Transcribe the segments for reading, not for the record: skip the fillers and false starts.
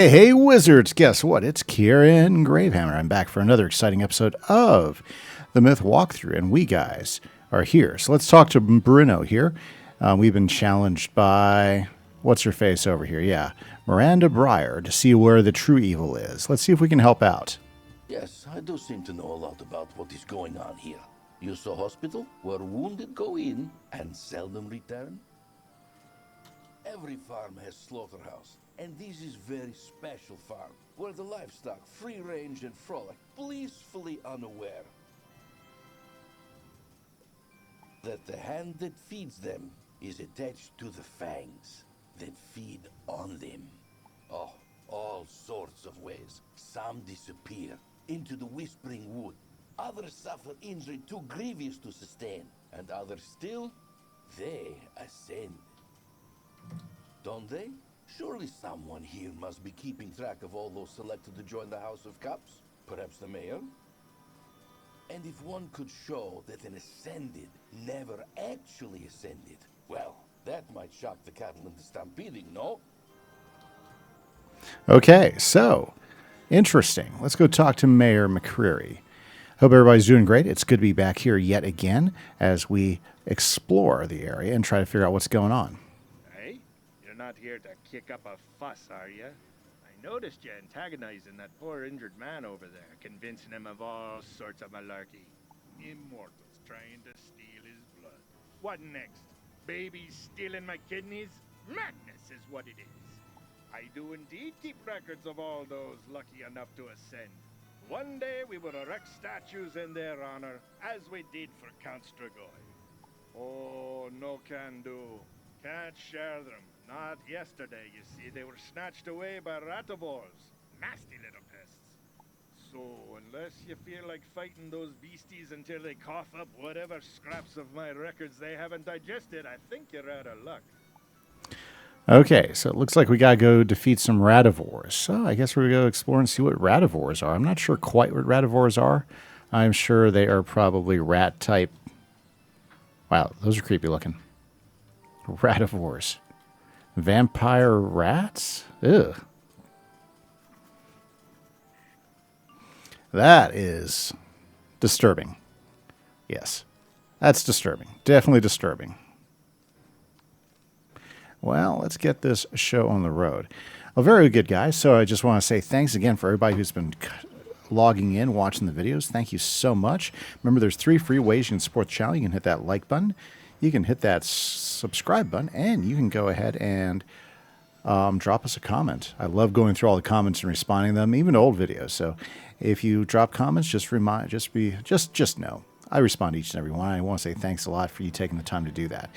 Hey, wizards, guess what? It's Kieran Gravehammer. I'm back for another exciting episode of the Myth Walkthrough, and we guys are here. So let's talk to Bruno here. We've been challenged by, what's her face over here? Yeah, Miranda Breyer, to see where the true evil is. Let's see if we can help out. Yes, I do seem to know a lot about what is going on here. You saw hospital where wounded go in and seldom return? Every farm has slaughterhouse, and this is very special farm, where the livestock free range and frolic, blissfully unaware that the hand that feeds them is attached to the fangs that feed on them. Oh, all sorts of ways. Some disappear into the whispering wood. Others suffer injury too grievous to sustain, and others still, they ascend. Don't they? Surely someone here must be keeping track of all those selected to join the House of Cups. Perhaps the mayor? And if one could show that an ascended never actually ascended, well, that might shock the cattle into stampeding, no? Okay, so, interesting. Let's go talk to Mayor McCreary. Hope everybody's doing great. It's good to be back here yet again as we explore the area and try to figure out what's going on. Not here to kick up a fuss, are you? I noticed you antagonizing that poor injured man over there, convincing him of all sorts of malarkey. Immortals trying to steal his blood. What next? Babies stealing my kidneys? Madness is what it is. I do indeed keep records of all those lucky enough to ascend. One day we will erect statues in their honor, as we did for Count Strigoi. Oh, no can do. Can't share them. Not yesterday, you see. They were snatched away by rativores. Nasty little pests. So, unless you feel like fighting those beasties until they cough up whatever scraps of my records they haven't digested, I think you're out of luck. Okay, so it looks like we gotta go defeat some rativores. So I guess we're gonna go explore and see what rativores are. I'm not sure quite what rativores are. I'm sure they are probably rat type. Wow, those are creepy looking. Rativores. Vampire rats? Ugh. That is disturbing. Yes. That's disturbing. Definitely disturbing. Well, let's get this show on the road. Well, very good, guys. So I just want to say thanks again for everybody who's been logging in, watching the videos. Thank you so much. Remember, there's 3 free ways you can support the channel. You can hit that like button. You can hit that subscribe button, and you can go ahead and drop us a comment. I love going through all the comments and responding to them, even old videos. So if you drop comments, just know I respond to each and every one. I want to say thanks a lot for you taking the time to do that.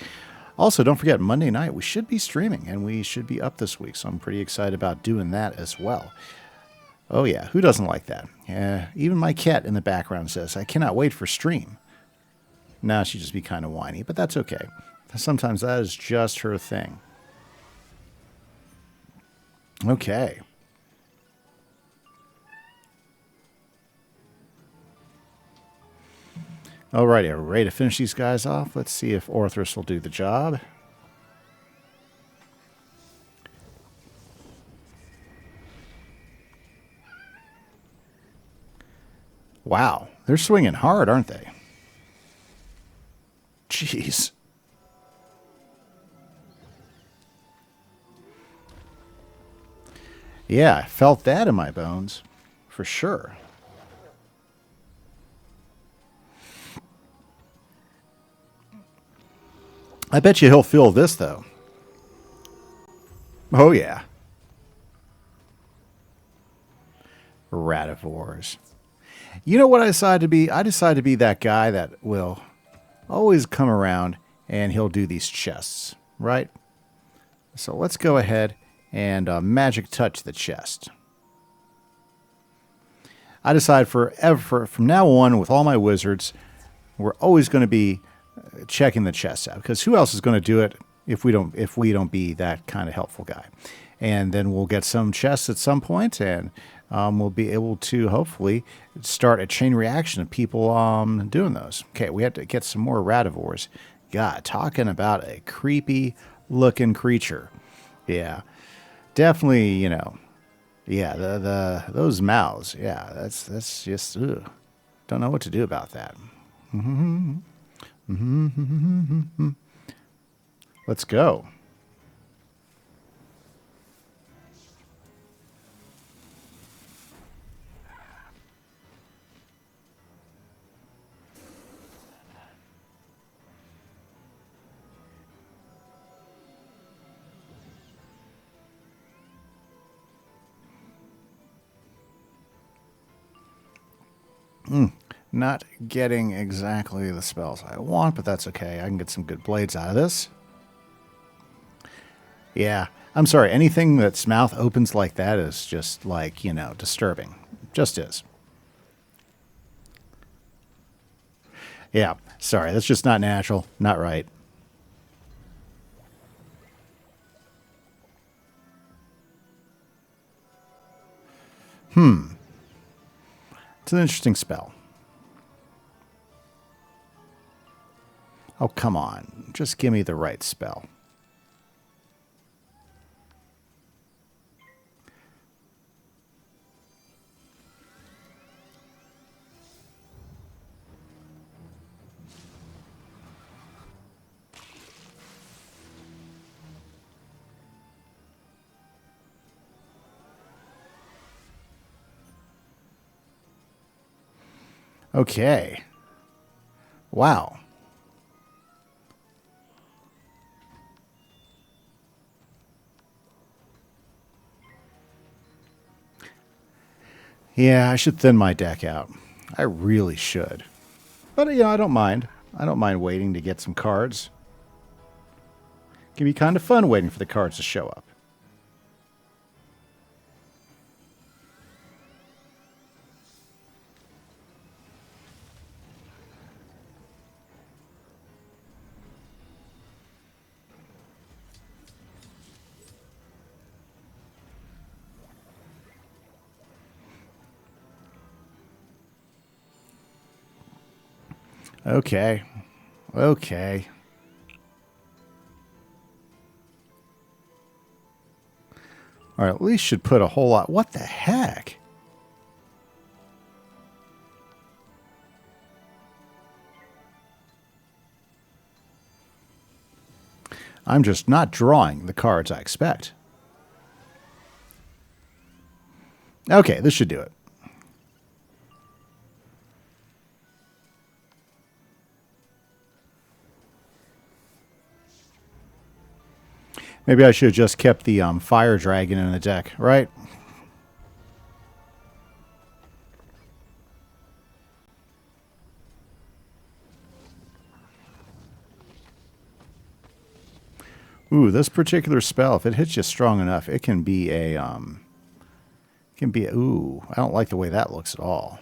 Also, don't forget, Monday night we should be streaming, and we should be up this week. So I'm pretty excited about doing that as well. Oh yeah, who doesn't like that? Even my cat in the background says, "I cannot wait for stream." Now she'd just be kind of whiny, but that's okay. Sometimes that is just her thing. Okay. Alrighty, are we ready to finish these guys off? Let's see if Orthrus will do the job. Wow, they're swinging hard, aren't they? Jeez. Yeah, I felt that in my bones, for sure. I bet you he'll feel this, though. Oh, yeah. Rativores. You know what I decided to be? I decided to be that guy that will always come around and he'll do these chests, right? So let's go ahead and magic touch the chest. I decide from now on with all my wizards, we're always going to be checking the chests out, because who else is going to do it if we don't be that kind of helpful guy? And then we'll get some chests at some point, and we'll be able to hopefully start a chain reaction of people doing those. Okay, we have to get some more rativores. God, talking about a creepy looking creature. Yeah, definitely, Yeah, those mouths. Yeah, that's just ugh. Don't know what to do about that. Let's go. Not getting exactly the spells I want, but that's okay. I can get some good blades out of this. Yeah, I'm sorry. Anything that's mouth opens like that is just like, disturbing. Just is. Yeah, sorry. That's just not natural. Not right. It's an interesting spell. Oh, come on. Just give me the right spell. Okay. Wow. Yeah, I should thin my deck out. I really should. But, I don't mind. I don't mind waiting to get some cards. It can be kind of fun waiting for the cards to show up. Okay. Okay. Or at least should put a whole lot. What the heck? I'm just not drawing the cards I expect. Okay, this should do it. Maybe I should have just kept the fire dragon in the deck, right? Ooh, this particular spell, if it hits you strong enough, it can be ooh, I don't like the way that looks at all.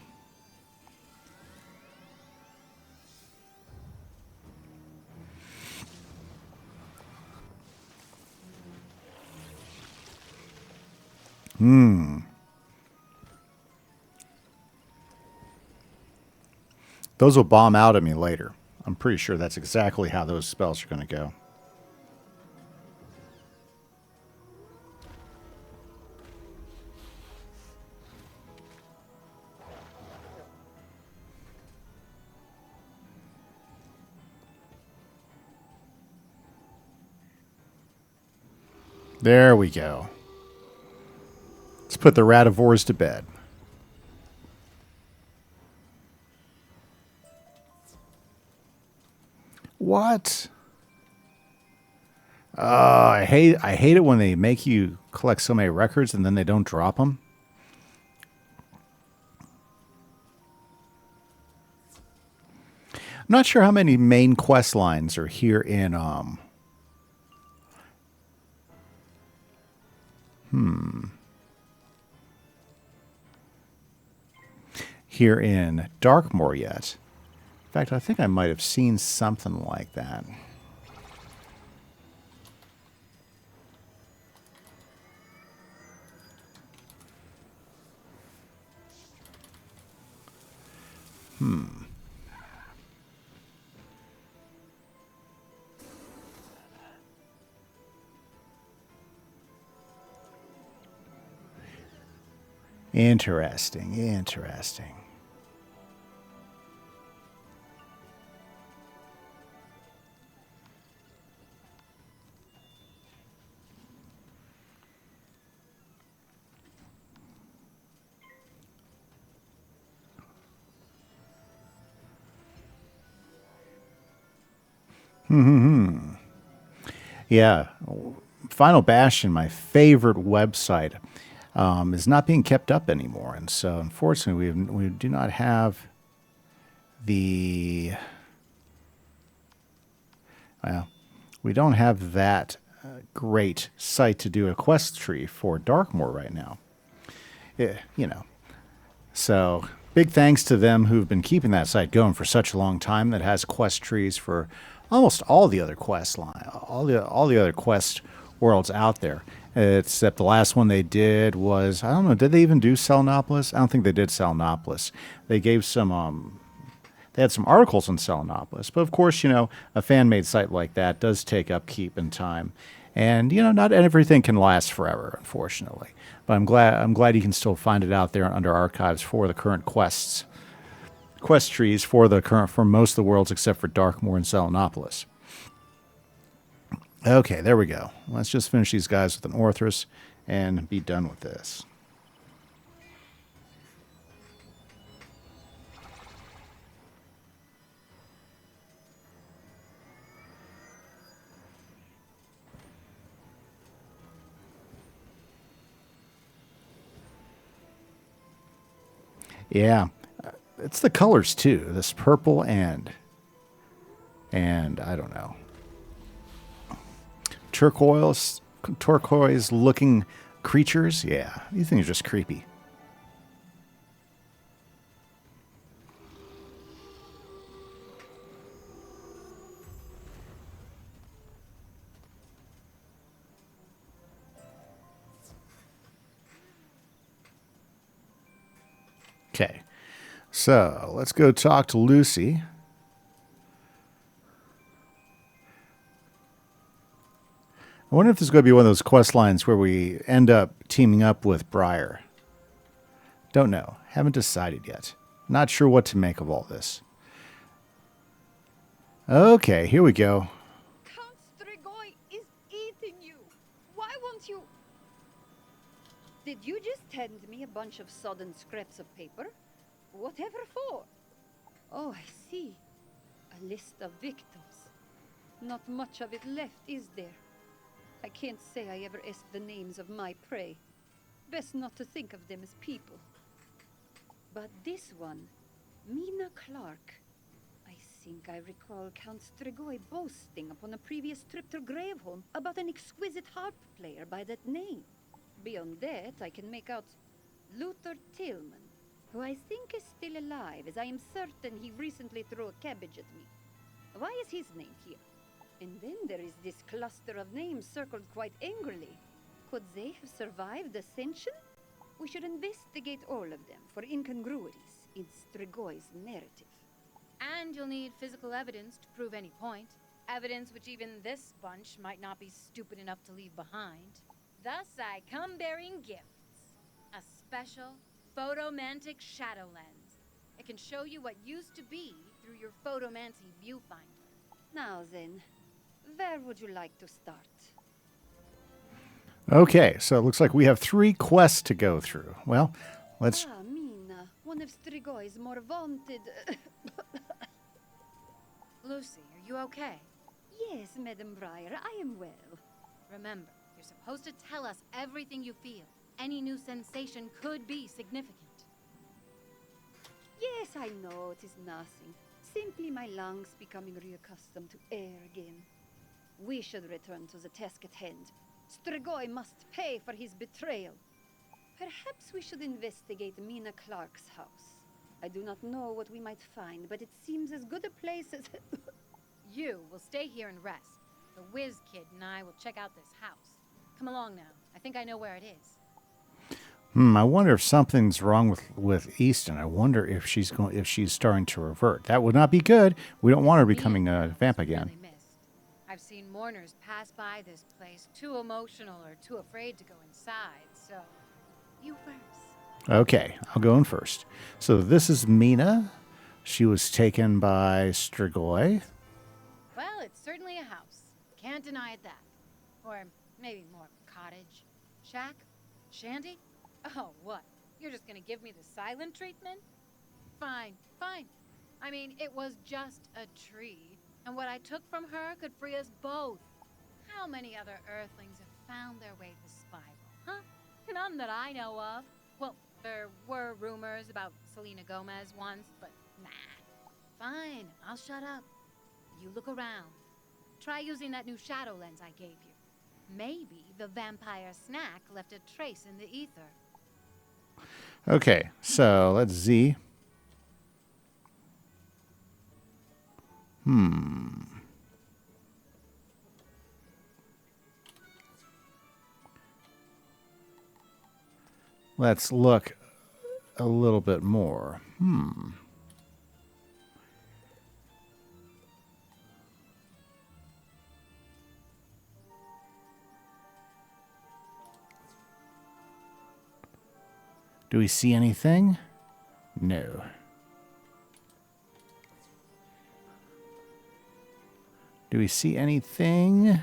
Those will bomb out at me later. I'm pretty sure that's exactly how those spells are going to go. There we go. Let's put the Radivores to bed. What? I hate it when they make you collect so many records and then they don't drop them. I'm not sure how many main quest lines are here in here in Darkmoor yet. In fact, I think I might have seen something like that. Interesting, interesting. Yeah, Final Bastion, my favorite website, is not being kept up anymore, and so unfortunately, we do not have the well, we don't have that great site to do a quest tree for Darkmoor right now. You know, so big thanks to them who've been keeping that site going for such a long time. That has quest trees for almost all the other quest line, all the other quest worlds out there. Except the last one they did was, I don't know, did they even do Selenopolis? I don't think they did Selenopolis. They gave some they had some articles on Selenopolis, but of course, a fan-made site like that does take upkeep and time, and not everything can last forever, unfortunately. But I'm glad you can still find it out there under archives for the current quest trees for most of the worlds except for Darkmoor and Selenopolis. Okay, there we go. Let's just finish these guys with an Orthrus and be done with this. Yeah, it's the colors too. This purple and I don't know, turquoise looking creatures. Yeah, these things are just creepy. Okay, so let's go talk to Lucy. I wonder if this is going to be one of those quest lines where we end up teaming up with Briar. Don't know. Haven't decided yet. Not sure what to make of all this. Okay, here we go. Count Strigoi is eating you. Why won't you? Did you just hand me a bunch of sodden scraps of paper? Whatever for? Oh, I see. A list of victims. Not much of it left, is there? I can't say I ever asked the names of my prey. Best not to think of them as people. But this one, Mina Clark. I think I recall Count Strigoi boasting upon a previous trip to Graveholm about an exquisite harp player by that name. Beyond that, I can make out Luther Tillman, who I think is still alive, as I am certain he recently threw a cabbage at me. Why is his name here? And then there is this cluster of names circled quite angrily. Could they have survived ascension? We should investigate all of them for incongruities in Strigoi's narrative. And you'll need physical evidence to prove any point. Evidence which even this bunch might not be stupid enough to leave behind. Thus I come bearing gifts. A special photomantic shadow lens. It can show you what used to be through your photomancy viewfinder. Now then, where would you like to start? Okay, so it looks like we have 3 quests to go through. Well, let's... Mina, one of Strigoi's more vaunted... Lucy, are you okay? Yes, Madam Briar, I am well. Remember, you're supposed to tell us everything you feel. Any new sensation could be significant. Yes, I know it is nothing. Simply my lungs becoming reaccustomed to air again. We should return to the task at hand. Strigoi must pay for his betrayal. Perhaps we should investigate Mina Clark's house. I do not know what we might find, but it seems as good a place as... You will stay here and rest. The Wiz Kid and I will check out this house. Come along now. I think I know where it is. I wonder if something's wrong with Easton. I wonder if she's starting to revert. That would not be good. We don't want her becoming a vamp again. Really missed. I've seen mourners pass by this place, too emotional or too afraid to go inside. So, you first. Okay, I'll go in first. So this is Mina. She was taken by Strigoi. Well, it's certainly a house. Can't deny it that. Or maybe more of a cottage. Shack? Shanty? Oh, what? You're just gonna give me the silent treatment? Fine, fine. I mean, it was just a tree. And what I took from her could free us both. How many other Earthlings have found their way to Spiral, huh? None that I know of. Well, there were rumors about Selena Gomez once, but nah. Fine, I'll shut up. You look around. Try using that new shadow lens I gave you. Maybe the vampire snack left a trace in the ether. Okay, so let's Z. Let's look a little bit more. Do we see anything? No. Do we see anything?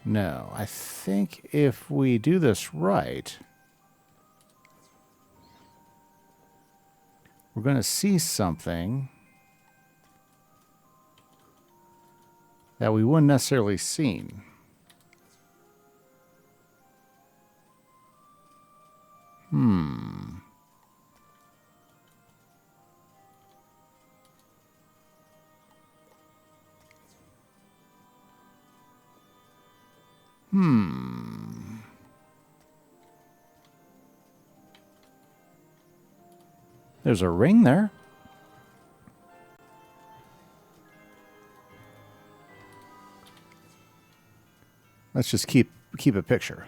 No. I think if we do this right, we're going to see something that we wouldn't necessarily seen. There's a ring there. Let's just keep a picture.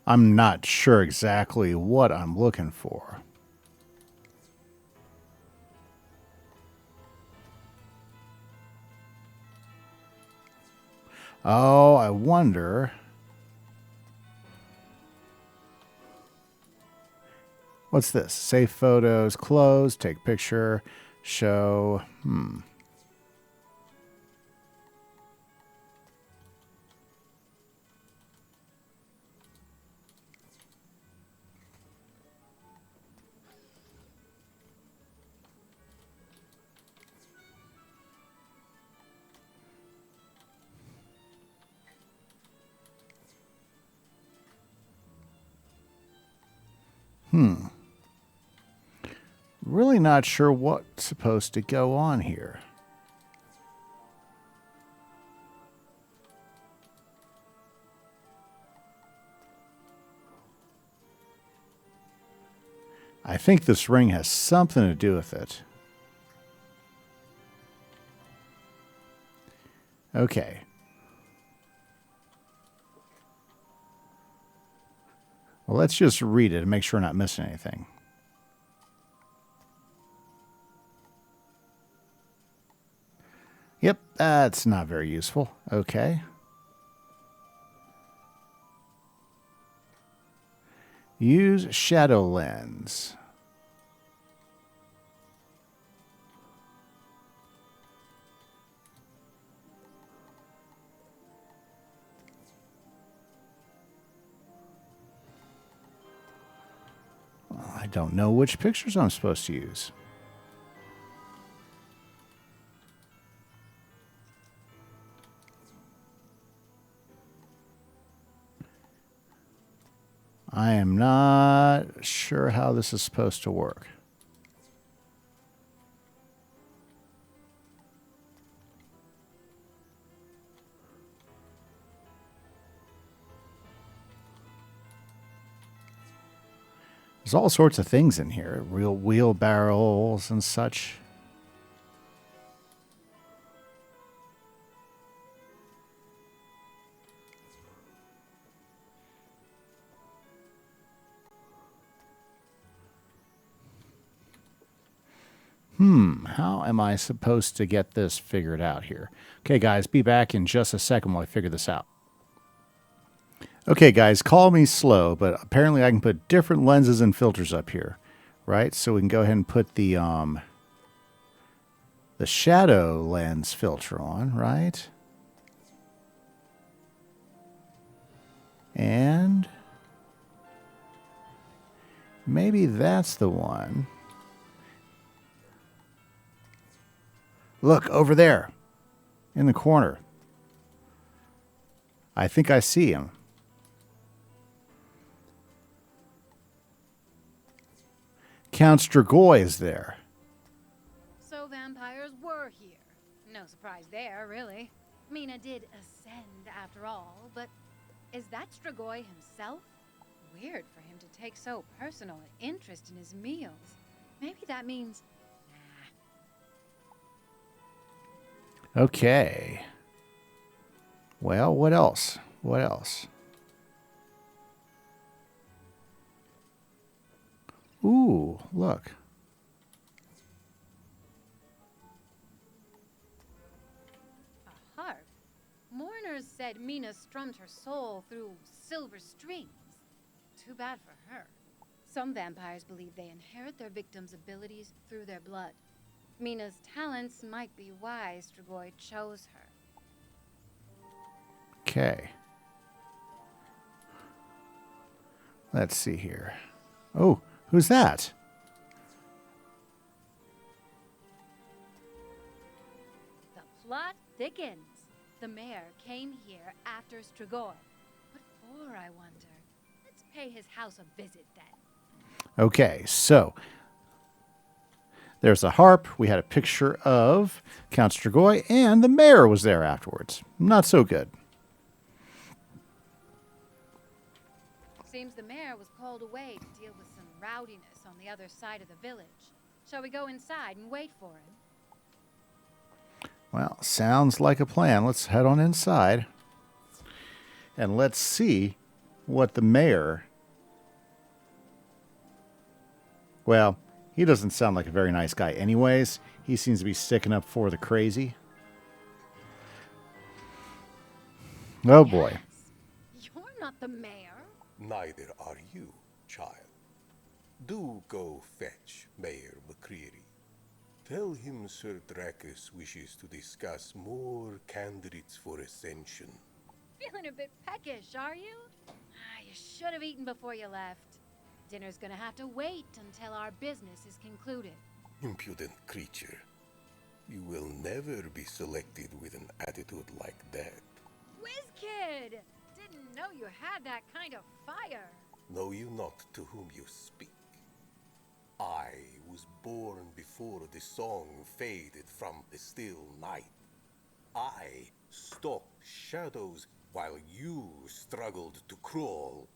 I'm not sure exactly what I'm looking for. Oh, I wonder. What's this? Save photos, close, take picture, show. Really not sure what's supposed to go on here. I think this ring has something to do with it. Okay. Well, let's just read it and make sure we're not missing anything. Yep, that's not very useful. Okay. Use shadow lens. Well, I don't know which pictures I'm supposed to use. I am not sure how this is supposed to work. There's all sorts of things in here. Real wheelbarrows and such. How am I supposed to get this figured out here? Okay, guys, be back in just a second while I figure this out. Okay, guys, call me slow, but apparently I can put different lenses and filters up here, right? So we can go ahead and put the shadow lens filter on, right? And maybe that's the one. Look, over there, in the corner. I think I see him. Count Strigoi is there. So vampires were here. No surprise there, really. Mina did ascend after all, but is that Strigoi himself? Weird for him to take so personal an interest in his meals. Maybe that means... Okay. Well, what else? What else? Ooh, look. A harp? Mourners said Mina strummed her soul through silver strings. Too bad for her. Some vampires believe they inherit their victims' abilities through their blood. Mina's talents might be why Strigoi chose her. Okay. Let's see here. Oh, who's that? The plot thickens. The mayor came here after Strigoi. What for, I wonder? Let's pay his house a visit then. Okay, so there's a harp. We had a picture of Count Strigoi, and the mayor was there afterwards. Not so good. Seems the mayor was called away to deal with some rowdiness on the other side of the village. Shall we go inside and wait for him? Well, sounds like a plan. Let's head on inside. And let's see what the mayor... Well, he doesn't sound like a very nice guy anyways. He seems to be sticking up for the crazy. Oh, boy. You're not the mayor. Neither are you, child. Do go fetch Mayor McCreary. Tell him Sir Dracus wishes to discuss more candidates for ascension. Feeling a bit peckish, are you? You should have eaten before you left. Dinner's gonna have to wait until our business is concluded. Impudent creature. You will never be selected with an attitude like that. WizKid! Didn't know you had that kind of fire. Know you not to whom you speak. I was born before the song faded from the still night. I stalked shadows while you struggled to crawl,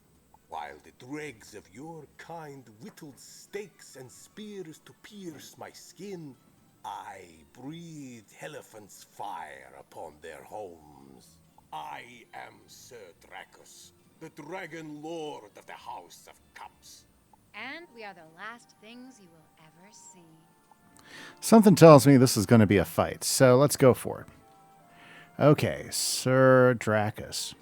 while the dregs of your kind whittled stakes and spears to pierce my skin. I breathed elephant's fire upon their homes. I am Sir Dracus, the Dragon Lord of the House of Cups. And we are the last things you will ever see. Something tells me this is going to be a fight, so let's go for it. Okay, Sir Dracus.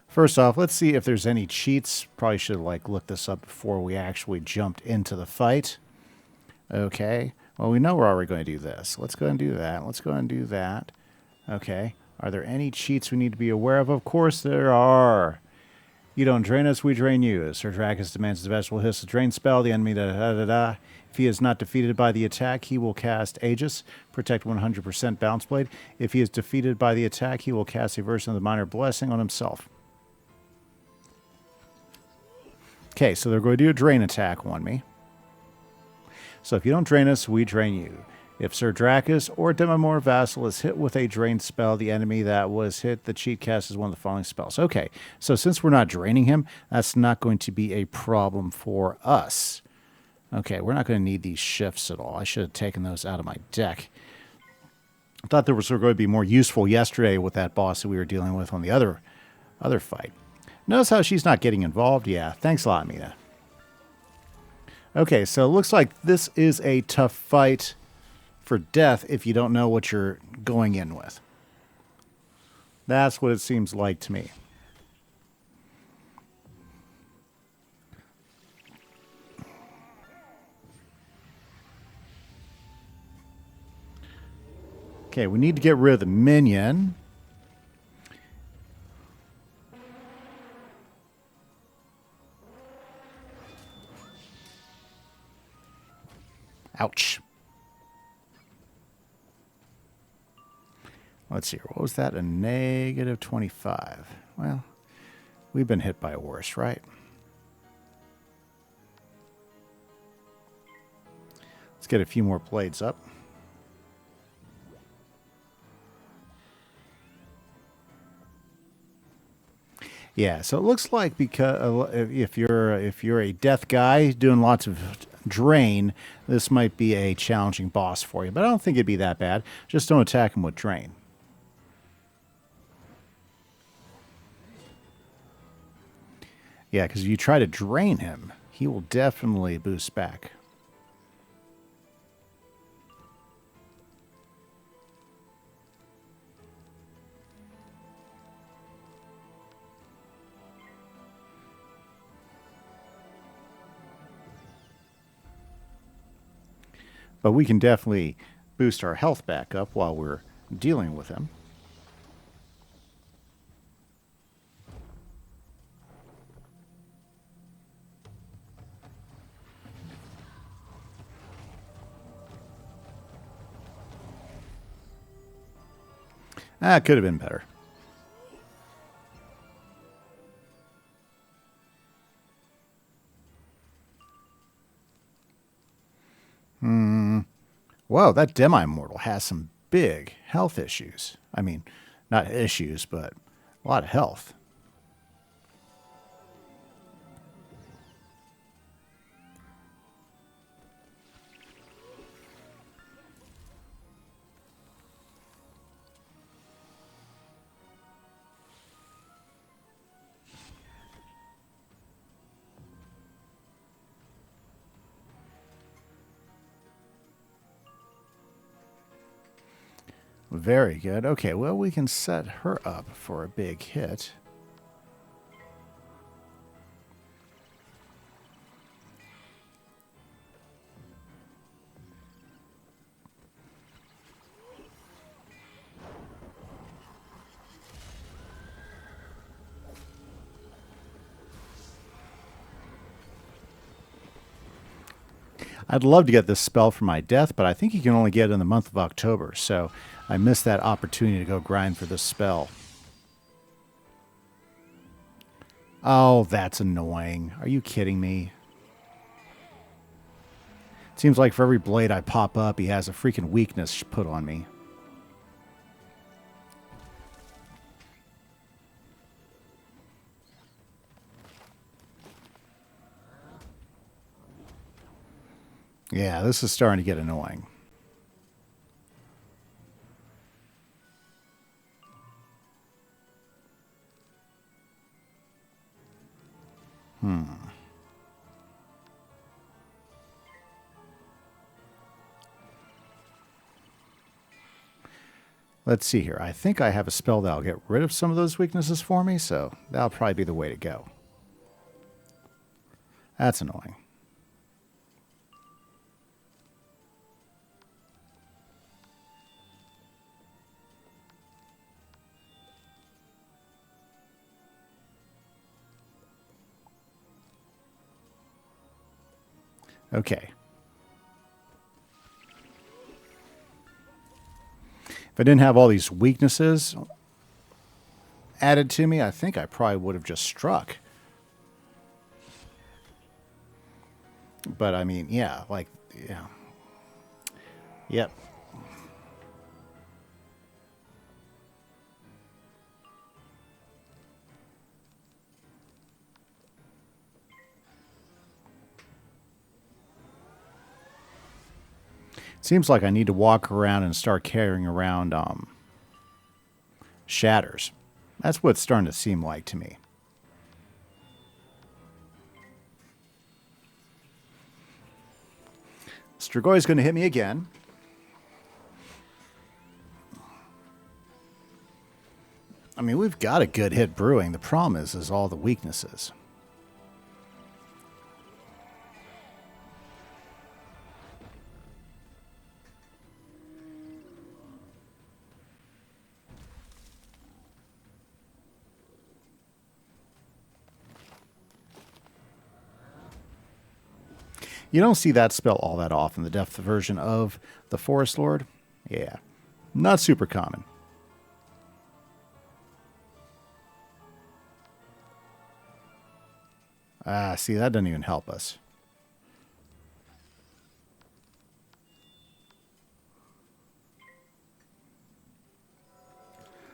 First off, let's see if there's any cheats. Probably should have looked this up before we actually jumped into the fight. Okay. Well, we know we're already going to do this. Let's go ahead and do that. Let's go ahead and do that. Okay. Are there any cheats we need to be aware of? Of course there are. You don't drain us, we drain you. Sir Dracus demands the vegetable hiss a drain spell. The enemy da-da-da-da. If he is not defeated by the attack, he will cast Aegis, protect 100% Bounce Blade. If he is defeated by the attack, he will cast a version of the Minor Blessing on himself. Okay, so they're going to do a drain attack on me. So if you don't drain us, we drain you. If Sir Dracus or Darkmoor Vassal is hit with a drain spell, the enemy that was hit, the cheat cast is one of the following spells. Okay, so since we're not draining him, that's not going to be a problem for us. Okay, we're not going to need these shifts at all. I should have taken those out of my deck. I thought they were going to be more useful yesterday with that boss that we were dealing with on the other fight. Notice how she's not getting involved? Yeah, thanks a lot, Mina. Okay, so it looks like this is a tough fight for death if you don't know what you're going in with. That's what it seems like to me. Okay, we need to get rid of the minion. Ouch. Let's see here. What was that? A negative 25. Well, we've been hit by worse, right? Let's get a few more blades up. Yeah, so it looks like because if you're a death guy doing lots of drain, this might be a challenging boss for you. But I don't think it'd be that bad. Just don't attack him with drain. Yeah, because if you try to drain him, he will definitely boost back. But we can definitely boost our health back up while we're dealing with him. It could have been better. Whoa, that demi-mortal has some big health issues. I mean, not issues, but a lot of health. Very good. Okay, well, we can set her up for a big hit. I'd love to get this spell for my death, but I think you can only get it in the month of October, so I missed that opportunity to go grind for this spell. Oh, that's annoying. Are you kidding me? It seems like for every blade I pop up, he has a freaking weakness put on me. Yeah, this is starting to get annoying. Let's see here. I think I have a spell that'll get rid of some of those weaknesses for me, so that'll probably be the way to go. That's annoying. Okay. If I didn't have all these weaknesses added to me, I think I probably would have just struck. But I mean, yeah, like, yeah. Yep. Seems like I need to walk around and start carrying around shatters. That's what it's starting to seem like to me. Stragoy's going to hit me again. I mean, we've got a good hit brewing. The problem is all the weaknesses. You don't see that spell all that often, the depth version of the Forest Lord. Yeah, not super common. Ah, see, that doesn't even help us.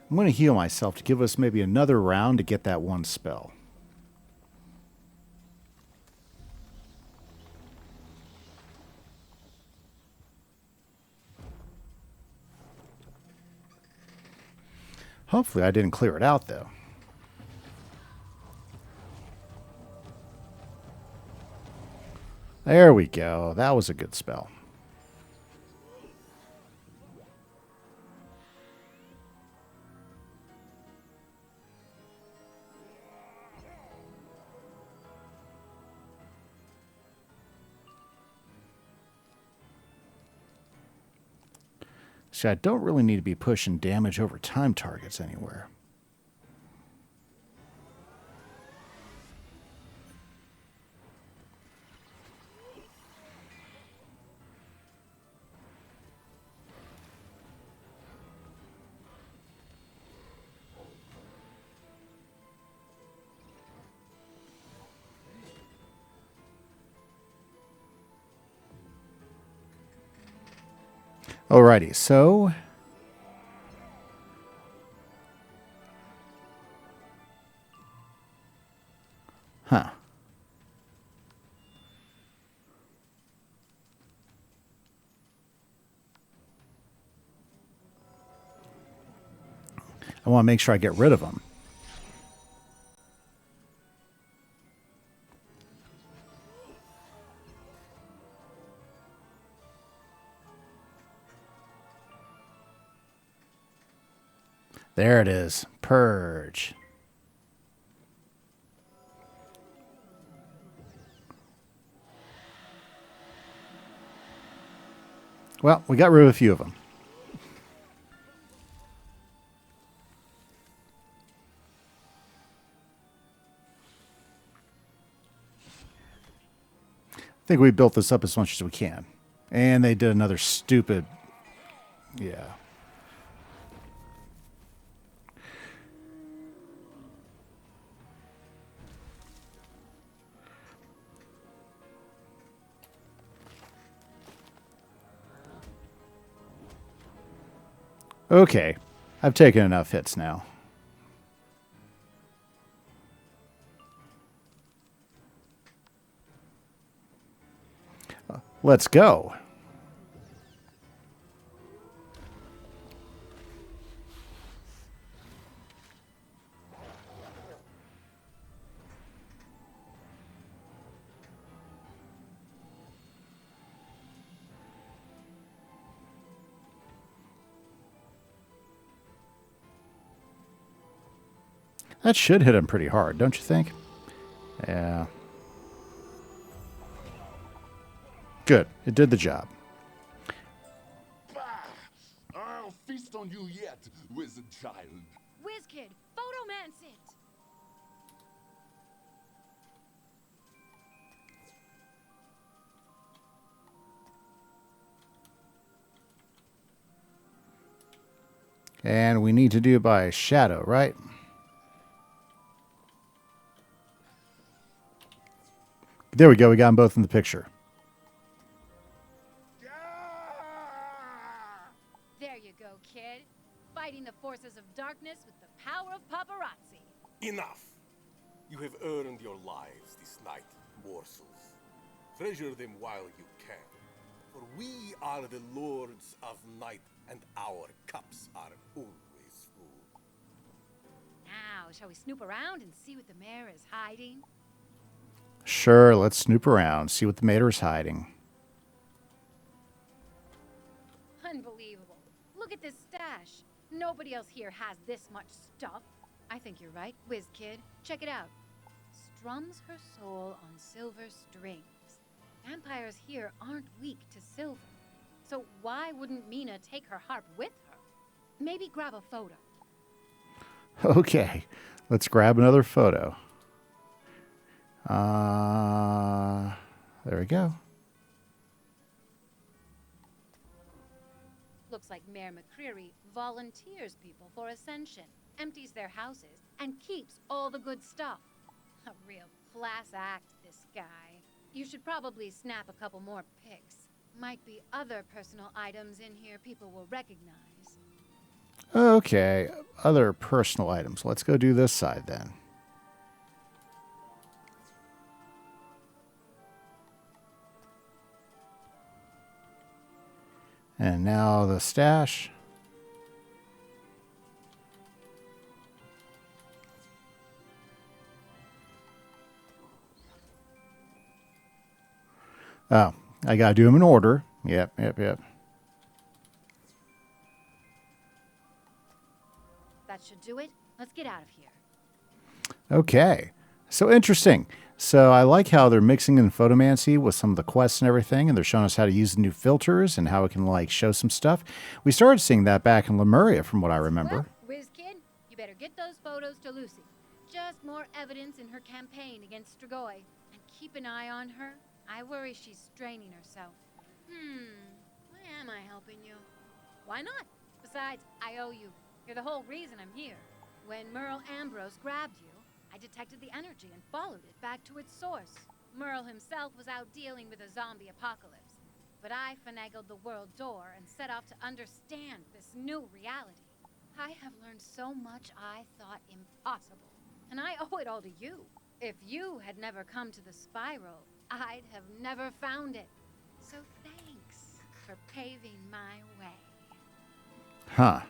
I'm going to heal myself to give us maybe another round to get that one spell. Hopefully I didn't clear it out, though. There we go. That was a good spell. See, I don't really need to be pushing damage over time targets anywhere. Alrighty, so I want to make sure I get rid of them. There it is. Purge. Well, we got rid of a few of them. I think we built this up as much as we can. And they did another stupid... Yeah. Okay, I've taken enough hits now. Let's go. That should hit him pretty hard, don't you think? Yeah. Good. It did the job. Bah! I'll feast on you yet, wizard child. Whiz kid, photomance it! And we need to do it by shadow, right? There we go. We got them both in the picture. There you go, kid. Fighting the forces of darkness with the power of paparazzi. Enough! You have earned your lives this night, morsels. Treasure them while you can. For we are the lords of night, and our cups are always full. Now, shall we snoop around and see what the mayor is hiding? Sure, let's snoop around, see what the mater is hiding. Look at this stash. Nobody else here has this much stuff. I think you're right, whiz kid. Check it out. Strums her soul on silver strings. Vampires here aren't weak to silver. So why wouldn't Mina take her harp with her? Maybe grab a photo. Okay, let's grab another photo. There we go. Looks like Mayor McCreary volunteers people for Ascension, empties their houses, and keeps all the good stuff. A real class act, this guy. You should probably snap a couple more pics. Might be other personal items in here people will recognize. Okay, other personal items. Let's go do this side then. And now the stash. Oh, I gotta do them in order. Yep. That should do it. Let's get out of here. Okay, so interesting. So I like how they're mixing in photomancy with some of the quests and everything, and they're showing us how to use the new filters and how it can like show some stuff. We started seeing that back in Lemuria, from what I remember. Well, whiz kid, you better get those photos to Lucy. Just more evidence in her campaign against Strigoi. And keep an eye on her. I worry she's straining herself. Why am I helping you? Why not? Besides, I owe you. You're the whole reason I'm here. When Merle Ambrose grabbed you, I detected the energy and followed it back to its source. Merle himself was out dealing with a zombie apocalypse. But I finagled the world door and set off to understand this new reality. I have learned so much I thought impossible. And I owe it all to you. If you had never come to the spiral, I'd have never found it. So thanks for paving my way. Huh.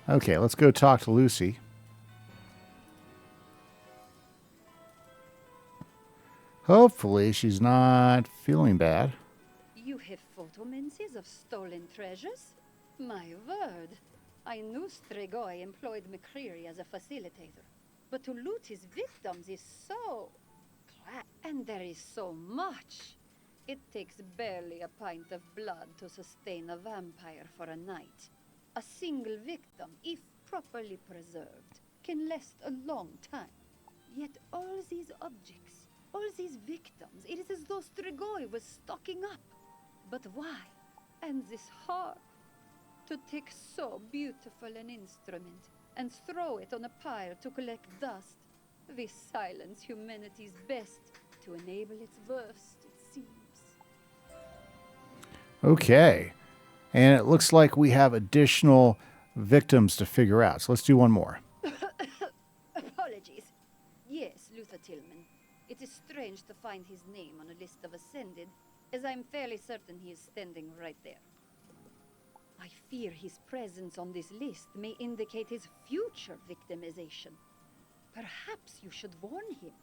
Okay, let's go talk to Lucy. Hopefully she's not feeling bad. You have photomancies of stolen treasures? My word. I knew Strigoi employed McCreary as a facilitator. But to loot his victims is so... And there is so much. It takes barely a pint of blood to sustain a vampire for a night. A single victim, if properly preserved, can last a long time. Yet all these objects, all these victims, it is as though Strigoi was stocking up. But why? And this harp? To take so beautiful an instrument and throw it on a pyre to collect dust. We silence humanity's best to enable its worst, it seems. Okay. And it looks like we have additional victims to figure out. So let's do one more. Apologies. Yes, Luther Tillman. It is strange to find his name on a list of Ascended, as I'm fairly certain he is standing right there. I fear his presence on this list may indicate his future victimization. Perhaps you should warn him.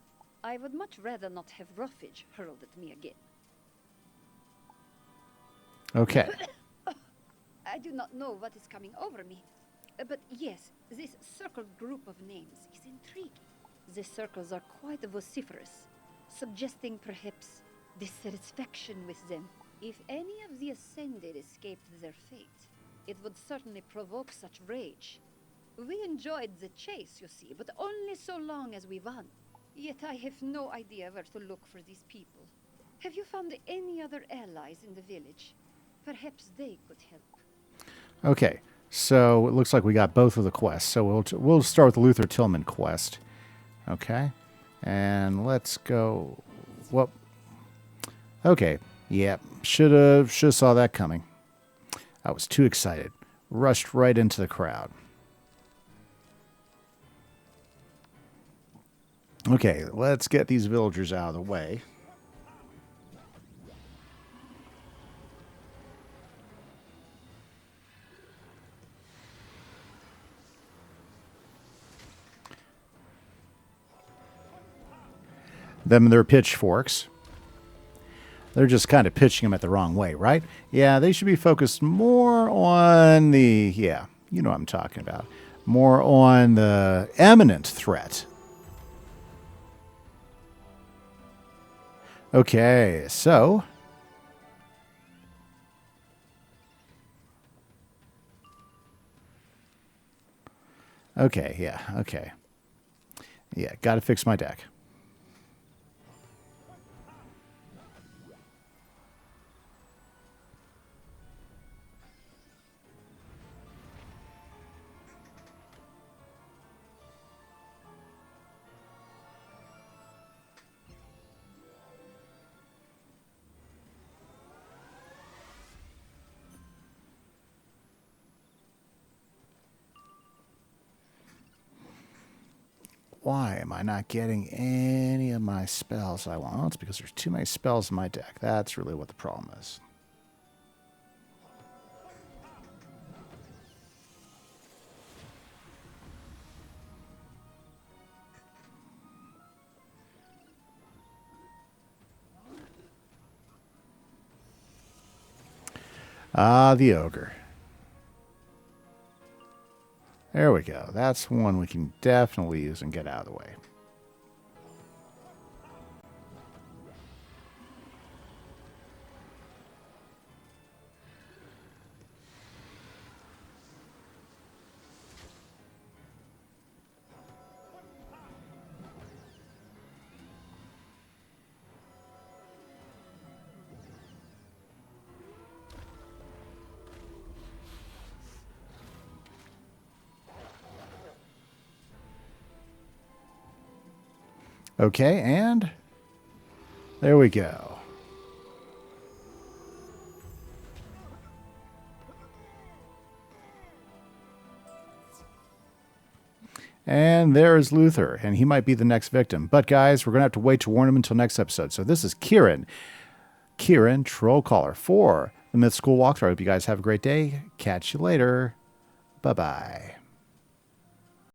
I would much rather not have roughage hurled at me again. Okay. I do not know what is coming over me. But yes, this circled group of names is intriguing. The circles are quite vociferous, suggesting perhaps dissatisfaction with them. If any of the Ascended escaped their fate, it would certainly provoke such rage. We enjoyed the chase, you see, but only so long as we won. Yet I have no idea where to look for these people. Have you found any other allies in the village? Perhaps they could help. Okay. So it looks like we got both of the quests. So we'll start with the Luther Tillman quest. Okay. And let's go. Well. Okay. Yeah. Should have saw that coming. I was too excited. Rushed right into the crowd. Okay, let's get these villagers out of the way. Them and their pitchforks. They're just kind of pitching them at the wrong way, right? Yeah, they should be focused more on the, yeah, you know what I'm talking about. More on the imminent threat. Okay, so... Okay, yeah, okay. Yeah, gotta fix my deck. Why am I not getting any of my spells I want? Well, it's because there's too many spells in my deck. That's really what the problem is. Ah, the ogre. There we go. That's one we can definitely use and get out of the way. Okay, and there we go. And there's Luther, and he might be the next victim. But guys, we're going to have to wait to warn him until next episode. So this is Kieran, Trollcaller, for the Myth School Walkthrough. I hope you guys have a great day. Catch you later. Bye-bye.